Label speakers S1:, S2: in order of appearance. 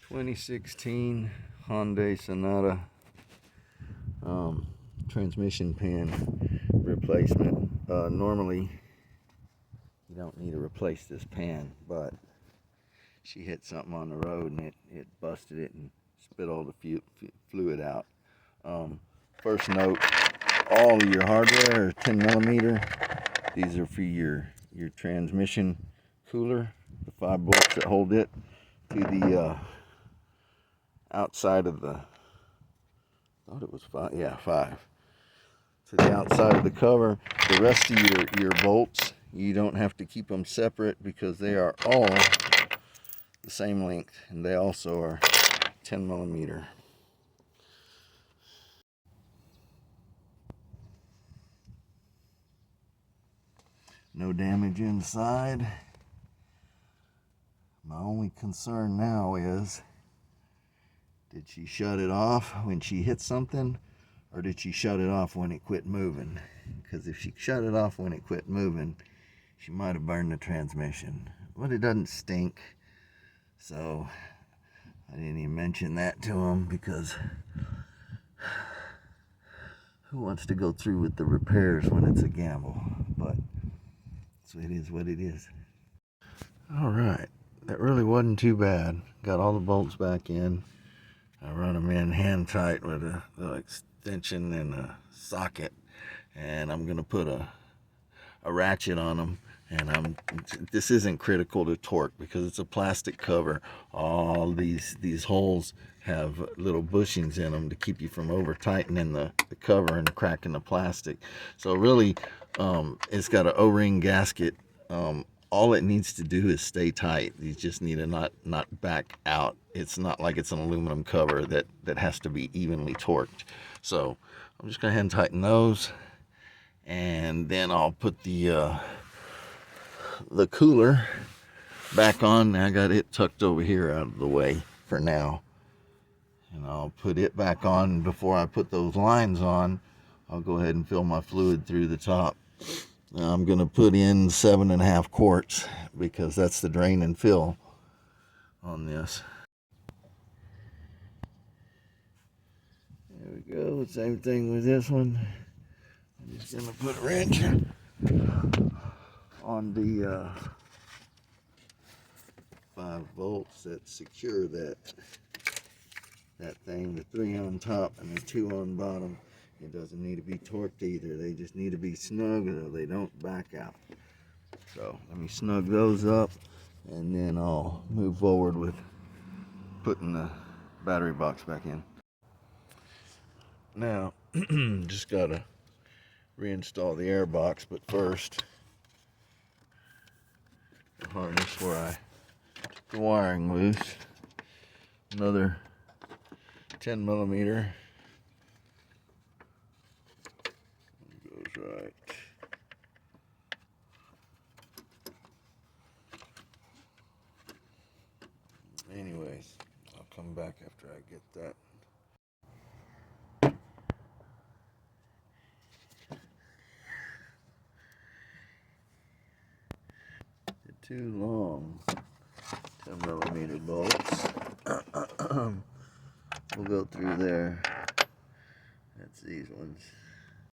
S1: 2016 Hyundai Sonata transmission pan replacement. Normally you don't need to replace this pan, but she hit something on the road and it busted it and spit all the fluid out. First note, all of your hardware are 10 millimeter. These are for your transmission cooler, the 5 bolts that hold it to the outside of the, I thought it was 5, yeah, 5, to the outside of the cover. The rest of your bolts, you don't have to keep them separate because they are all the same length, and they also are 10 millimeter. No damage inside. My only concern now is, did she shut it off when she hit something, or did she shut it off when it quit moving? Because if she shut it off when it quit moving, she might have burned the transmission. But it doesn't stink, so I didn't even mention that to him, because who wants to go through with the repairs when it's a gamble? But so it is what it is. All right, that really wasn't too bad. Got all the bolts back in. I run them in hand tight with a little extension and a socket, and I'm gonna put a ratchet on them. And this isn't critical to torque because it's a plastic cover. All these holes have little bushings in them to keep you from over tightening the cover and cracking the plastic. So really, it's got an O-ring gasket. All it needs to do is stay tight. You just need to not back out. It's not like it's an aluminum cover that has to be evenly torqued. So I'm just gonna go ahead and tighten those, and then I'll put the cooler back on. I got it tucked over here out of the way for now, and I'll put it back on. Before I put those lines on, I'll go ahead and fill my fluid through the top. Now I'm gonna put in 7.5 quarts because that's the drain and fill on this. There we go. Same thing with this one. I'm just gonna put a wrench on the 5 volts that secure that thing. The 3 on top and the 2 on bottom. It doesn't need to be torqued either. They just need to be snug so they don't back out. So let me snug those up, and then I'll move forward with putting the battery box back in. Now, just gotta reinstall the air box, but first, the harness where I took the wiring loose. Another 10 millimeter. Goes right. Anyways, I'll come back after I get that. The 2 long 10 millimeter bolts. We'll go through there. That's these ones.